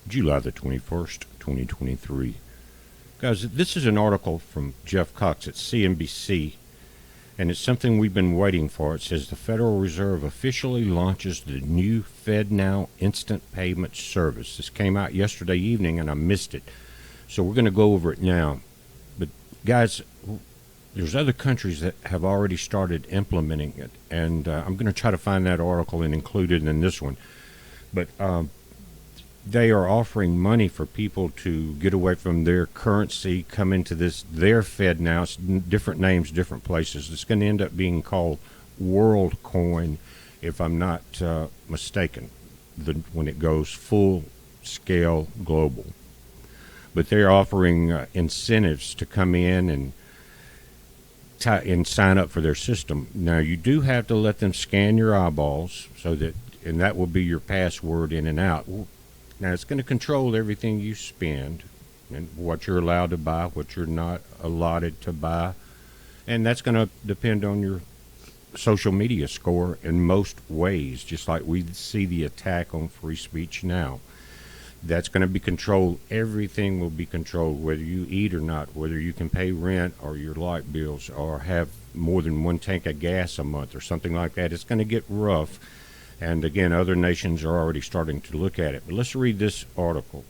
July the 21st, 2023. Guys, this is an article from Jeff Cox at CNBC, and it's something we've been waiting for. It says the Federal Reserve officially launches the new FedNow instant payment service. This came out yesterday evening, and I missed it. So we're going to go over it now. But guys, there's other countries that have already started implementing it, and I'm going to try to find that article and include it in this one. But they are offering money for people to get away from their currency, come into their FedNow. It's different names, different places. It's going to end up being called Worldcoin, if I'm not mistaken, when it goes full scale global. But they're offering incentives to come in and sign up for their system. Now, you do have to let them scan your eyeballs, and that will be your password in and out. Now, it's going to control everything you spend and what you're allowed to buy, what you're not allotted to buy. And that's going to depend on your social media score in most ways, just like we see the attack on free speech now. That's going to be controlled. Everything will be controlled, whether you eat or not, whether you can pay rent or your light bills or have more than one tank of gas a month or something like that. It's going to get rough. And again, other nations are already starting to look at it. But let's read this article.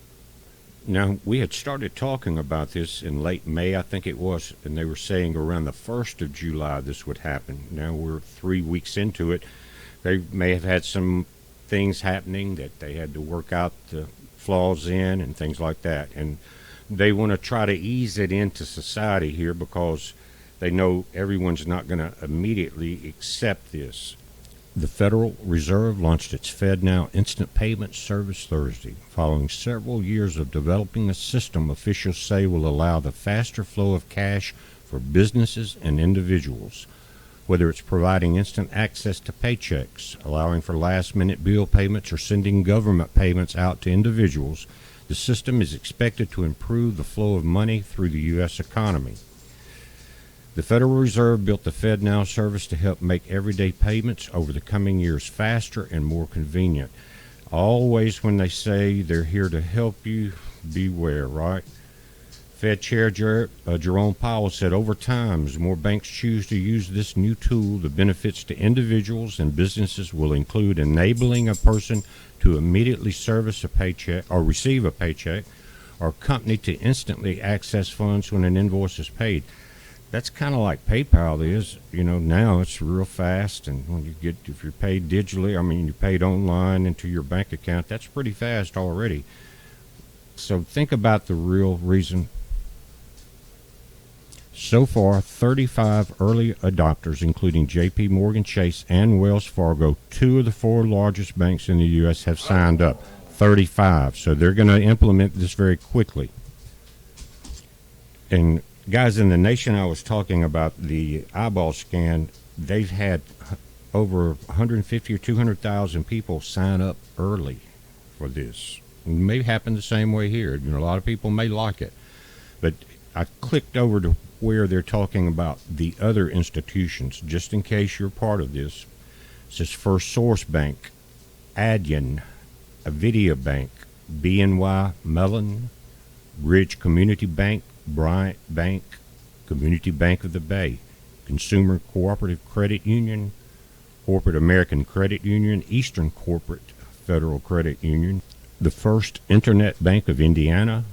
Now, we had started talking about this in late May, I think it was, and they were saying around the 1st of July this would happen. Now we're 3 weeks into it. They may have had some things happening that they had to work out the flaws in and things like that. And they want to try to ease it into society here because they know everyone's not going to immediately accept this. The Federal Reserve launched its FedNow instant payment service Thursday. Following several years of developing a system officials say will allow the faster flow of cash for businesses and individuals. Whether it's providing instant access to paychecks, allowing for last-minute bill payments, or sending government payments out to individuals, the system is expected to improve the flow of money through the U.S. economy. The Federal Reserve built the FedNow service to help make everyday payments over the coming years faster and more convenient. Always when they say they're here to help you, beware, right? Fed Chair Jerome Powell said over time, as more banks choose to use this new tool, the benefits to individuals and businesses will include enabling a person to immediately service a paycheck or receive a paycheck, or a company to instantly access funds when an invoice is paid. That's kind of like PayPal is, now it's real fast, and when if you're paid digitally, you're paid online into your bank account, that's pretty fast already. So think about the real reason. So far, 35 early adopters, including JP Morgan Chase and Wells Fargo, 2 of the 4 largest banks in the U.S. have signed up. 35. So they're going to implement this very quickly. And guys, in the nation I was talking about, the eyeball scan, they've had over 150 or 200,000 people sign up early for this. It may happen the same way here. A lot of people may like it. But I clicked over to where they're talking about the other institutions, just in case you're part of this. It says First Source Bank, Adyen, Avidia Bank, BNY Mellon, Bridge Community Bank, Bryant Bank, Community Bank of the Bay, Consumer Cooperative Credit Union, Corporate American Credit Union, Eastern Corporate Federal Credit Union, the First Internet Bank of Indiana,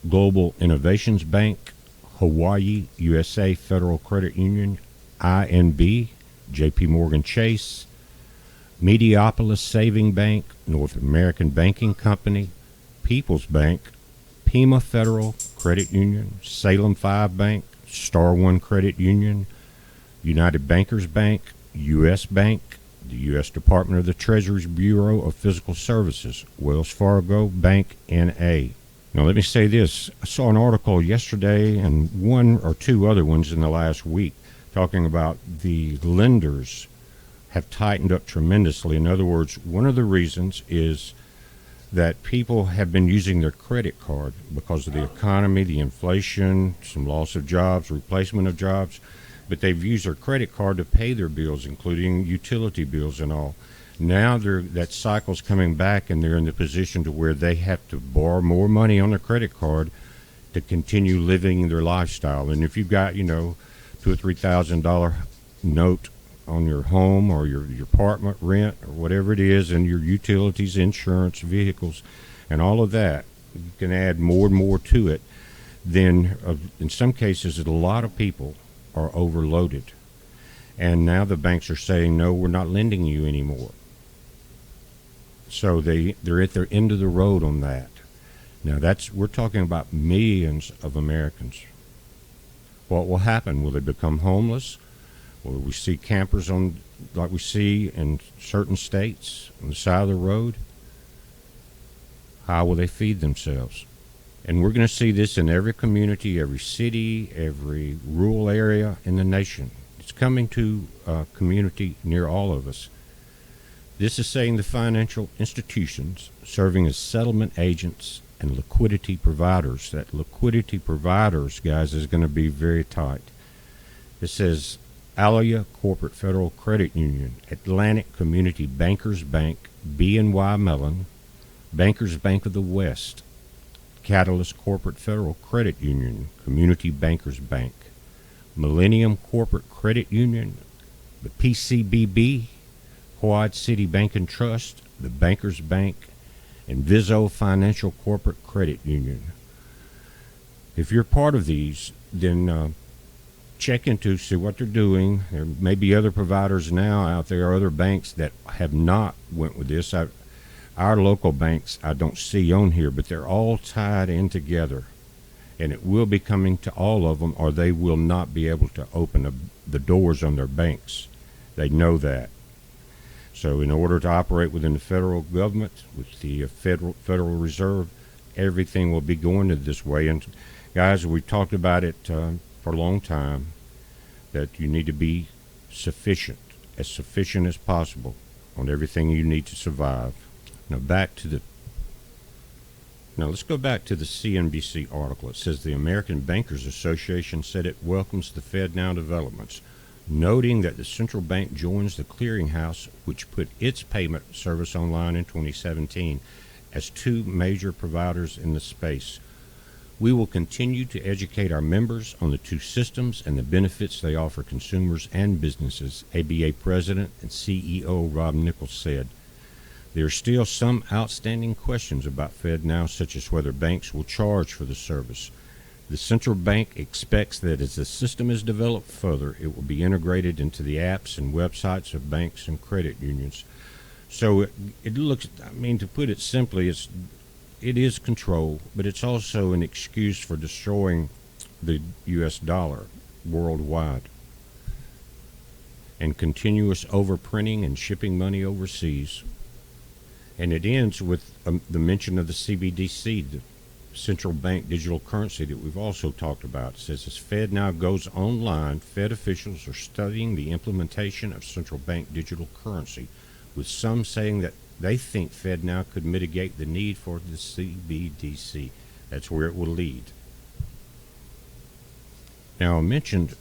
Global Innovations Bank, Hawaii USA Federal Credit Union, INB, JP Morgan Chase, Mediopolis Saving Bank, North American Banking Company, People's Bank, Pima Federal Credit Union, Salem 5 Bank, Star One Credit Union, United Bankers Bank, U.S. Bank, the U.S. Department of the Treasury's Bureau of Fiscal Services, Wells Fargo Bank, N.A. Now, let me say this. I saw an article yesterday and 1 or 2 other ones in the last week talking about the lenders have tightened up tremendously. In other words, one of the reasons is that people have been using their credit card because of the economy, the inflation, some loss of jobs, replacement of jobs, but they've used their credit card to pay their bills, including utility bills and all. Now that cycle's coming back, and they're in the position to where they have to borrow more money on their credit card to continue living their lifestyle. And if you've got, $2,000 or $3,000 note on your home or your apartment rent or whatever it is, and your utilities, insurance, vehicles, and all of that, you can add more and more to it. Then in some cases, a lot of people are overloaded. And now the banks are saying, no, we're not lending you anymore. So they're at their end of the road on that. Now we're talking about millions of Americans. What will happen? Will they become homeless? Will we see campers like we see in certain states on the side of the road? How will they feed themselves? And we're going to see this in every community, every city, every rural area in the nation. It's coming to a community near all of us. This is saying the financial institutions serving as settlement agents and liquidity providers. That liquidity providers, guys, is going to be very tight. It says Alia Corporate Federal Credit Union, Atlantic Community Bankers Bank, BNY Mellon, Bankers Bank of the West, Catalyst Corporate Federal Credit Union, Community Bankers Bank, Millennium Corporate Credit Union, the PCBB, Quad City Bank and Trust, the Bankers Bank, and Viso Financial Corporate Credit Union. If you're part of these, then check into, see what they're doing. There may be other providers now out there, other banks that have not went with this. Our local banks I don't see on here, but they're all tied in together. And it will be coming to all of them, or they will not be able to open the doors on their banks. They know that. So in order to operate within the federal government, with the Federal Reserve, everything will be going to this way. And guys, we've talked about it for a long time, that you need to be sufficient as possible on everything you need to survive. Now let's go back to the CNBC article. It says the American Bankers Association said it welcomes the FedNow developments, noting that the central bank joins the clearinghouse, which put its payment service online in 2017, as two major providers in the space. We will continue to educate our members on the two systems and the benefits they offer consumers and businesses, ABA President and CEO Rob Nichols said. There are still some outstanding questions about FedNow, such as whether banks will charge for the service. The central bank expects that as the system is developed further, it will be integrated into the apps and websites of banks and credit unions. So it looks, to put it simply, it is control, but it's also an excuse for destroying the U.S. dollar worldwide, and continuous overprinting and shipping money overseas. And it ends with the mention of the CBDC, the central bank digital currency that we've also talked about. It says as FedNow goes online, Fed officials are studying the implementation of central bank digital currency, with some saying that they think FedNow could mitigate the need for the CBDC. That's where it will lead. Now, I mentioned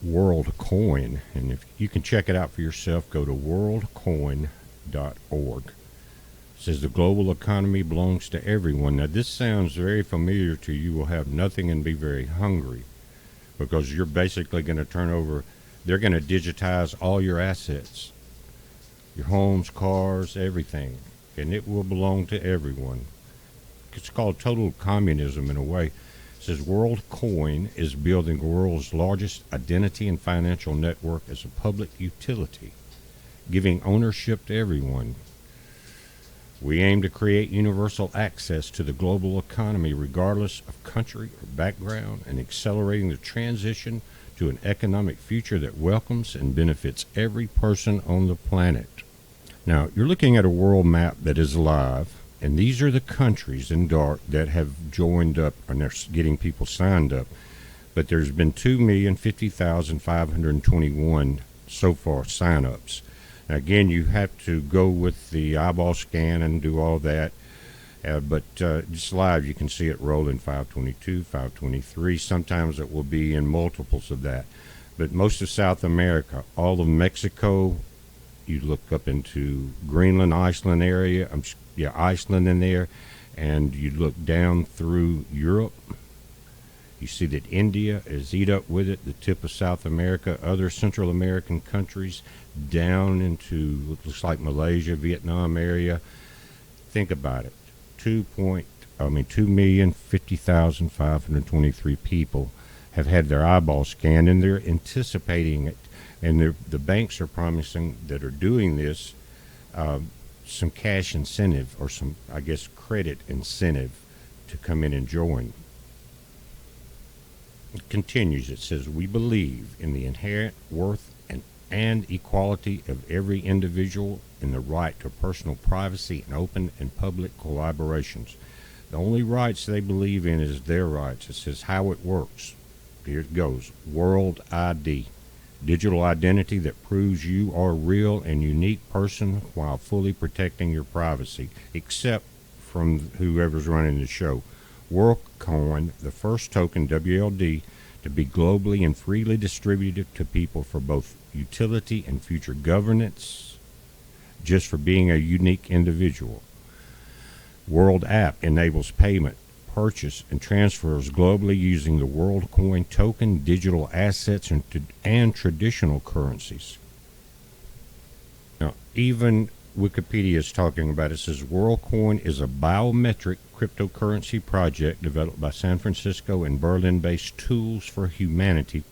Worldcoin, and if you can check it out for yourself, go to worldcoin.org. It says the global economy belongs to everyone. Now, this sounds very familiar to you. Will have nothing and be very hungry, because you're basically going to turn over, they're going to digitize all your assets, your homes, cars, everything, and it will belong to everyone. It's called total communism in a way. It says WorldCoin is building the world's largest identity and financial network as a public utility, giving ownership to everyone. We aim to create universal access to the global economy regardless of country or background, and accelerating the transition to an economic future that welcomes and benefits every person on the planet. Now, you're looking at a world map that is live, and these are the countries in dark that have joined up, and they're getting people signed up. But there's been 2,050,521 so far sign-ups. Now, again, you have to go with the eyeball scan and do all that. But just live, you can see it rolling 522, 523. Sometimes it will be in multiples of that. But most of South America, all of Mexico, you look up into Greenland, Iceland area. Iceland in there, and you look down through Europe. You see that India is eat up with it, the tip of South America, other Central American countries, down into looks like Malaysia, Vietnam area. Think about it. 2,050,523 people have had their eyeballs scanned, and they're anticipating it. And the banks are promising that are doing this some cash incentive, or some, I guess, credit incentive to come in and join. It continues. It says, we believe in the inherent worth and equality of every individual, in the right to personal privacy and open and public collaborations. The only rights they believe in is their rights. It says how it works. Here it goes. World ID. Digital identity that proves you are a real and unique person while fully protecting your privacy, except from whoever's running the show. Worldcoin, the first token, WLD, to be globally and freely distributed to people for both utility and future governance, just for being a unique individual. World app enables payment, purchase, and transfers globally using the Worldcoin token, digital assets, and traditional currencies. Now, even Wikipedia is talking about it. It says Worldcoin is a biometric cryptocurrency project developed by San Francisco and Berlin-based Tools for Humanity,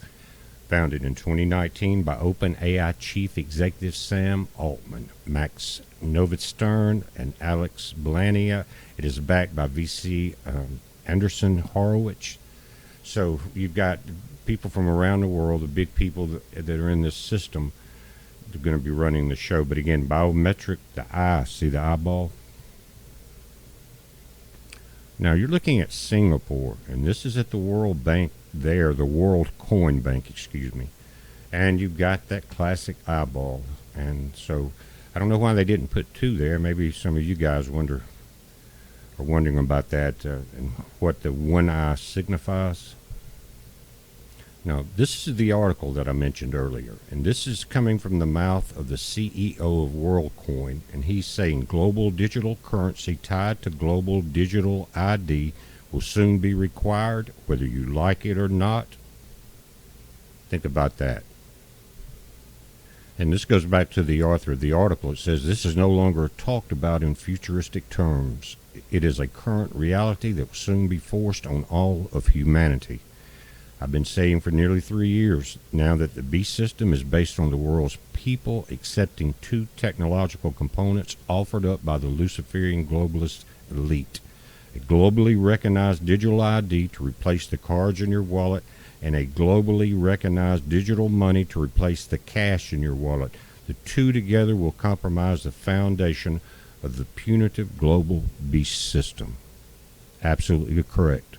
founded in 2019 by OpenAI Chief Executive Sam Altman, Max Novitstern, and Alex Blania. It is backed by VC Anderson Horowitz. So you've got people from around the world, the big people that are in this system, they're going to be running the show. But again, biometric, the eye, see the eyeball? Now you're looking at Singapore, and this is at the World Bank there, the World Coin Bank, excuse me. And you've got that classic eyeball. And so I don't know why they didn't put two there. Maybe some of you guys are wondering about that and what the one eye signifies. Now, this is the article that I mentioned earlier, and this is coming from the mouth of the CEO of WorldCoin, and he's saying global digital currency tied to global digital ID will soon be required, whether you like it or not. Think about that. And this goes back to the author of the article. It says this is no longer talked about in futuristic terms. It is a current reality that will soon be forced on all of humanity. I've been saying for nearly 3 years now that the beast system is based on the world's people accepting two technological components offered up by the Luciferian globalist elite. A globally recognized digital ID to replace the cards in your wallet, and a globally recognized digital money to replace the cash in your wallet. The two together will compromise the foundation of the punitive global beast system. Absolutely correct.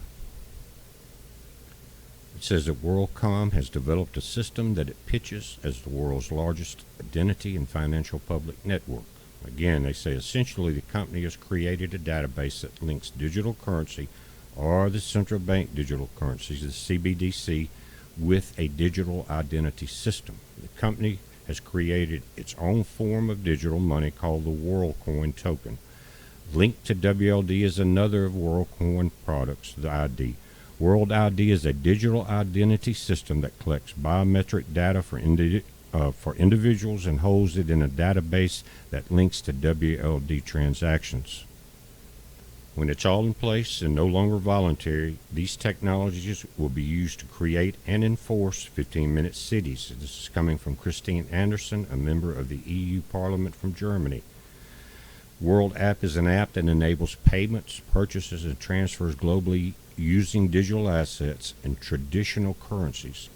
It says that WorldCom has developed a system that it pitches as the world's largest identity and financial public network. Again, they say essentially the company has created a database that links digital currency, or the central bank digital currencies, the CBDC, with a digital identity system. The company has created its own form of digital money called the Worldcoin token. Linked to WLD is another of WorldCoin products, the ID. World ID is a digital identity system that collects biometric data for individuals and holds it in a database that links to WLD transactions. When it's all in place and no longer voluntary, these technologies will be used to create and enforce 15-minute cities. This is coming from Christine Anderson, a member of the EU Parliament from Germany. World App is an app that enables payments, purchases, and transfers globally using digital assets and traditional currencies.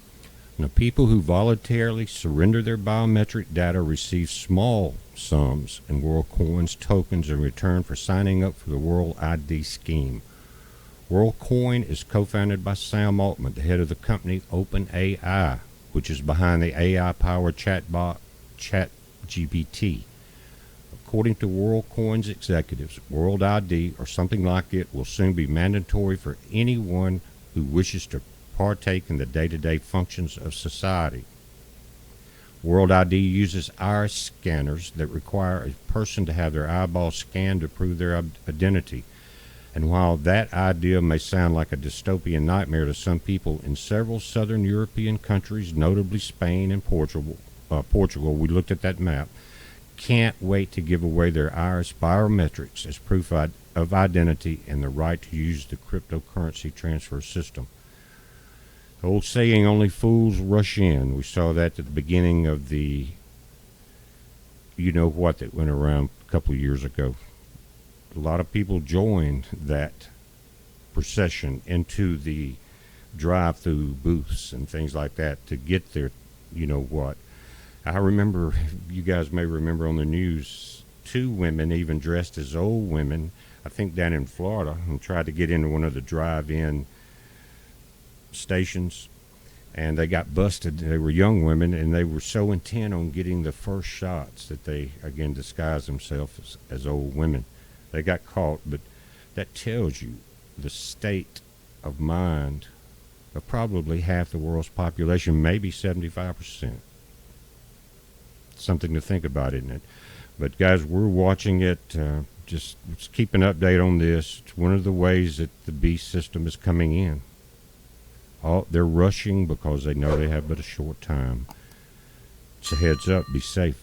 Now, people who voluntarily surrender their biometric data receive small sums in WorldCoin's tokens in return for signing up for the World ID scheme. WorldCoin is co-founded by Sam Altman, the head of the company OpenAI, which is behind the AI-powered chatbot ChatGPT. According to WorldCoin's executives, World ID or something like it will soon be mandatory for anyone who wishes to partake in the day-to-day functions of society. World ID uses iris scanners that require a person to have their eyeball scanned to prove their identity. And while that idea may sound like a dystopian nightmare to some people, in several southern European countries, notably Spain and Portugal, we looked at that map, can't wait to give away their iris biometrics as proof of identity and the right to use the cryptocurrency transfer system. The old saying, only fools rush in. We saw that at the beginning of the you-know-what that went around a couple of years ago. A lot of people joined that procession into the drive-through booths and things like that to get their you-know-what. I remember, you guys may remember on the news, 2 women even dressed as old women, I think down in Florida, and tried to get into one of the drive-in stations, and they got busted. They were young women, and they were so intent on getting the first shots that they, again, disguised themselves as old women. They got caught, but that tells you the state of mind of probably half the world's population, maybe 75%. Something to think about, isn't it? But guys, we're watching it. Just let's keep an update on this. It's one of the ways that the beast system is coming in. They're rushing because they know they have but a short time. It's a heads up. Be safe.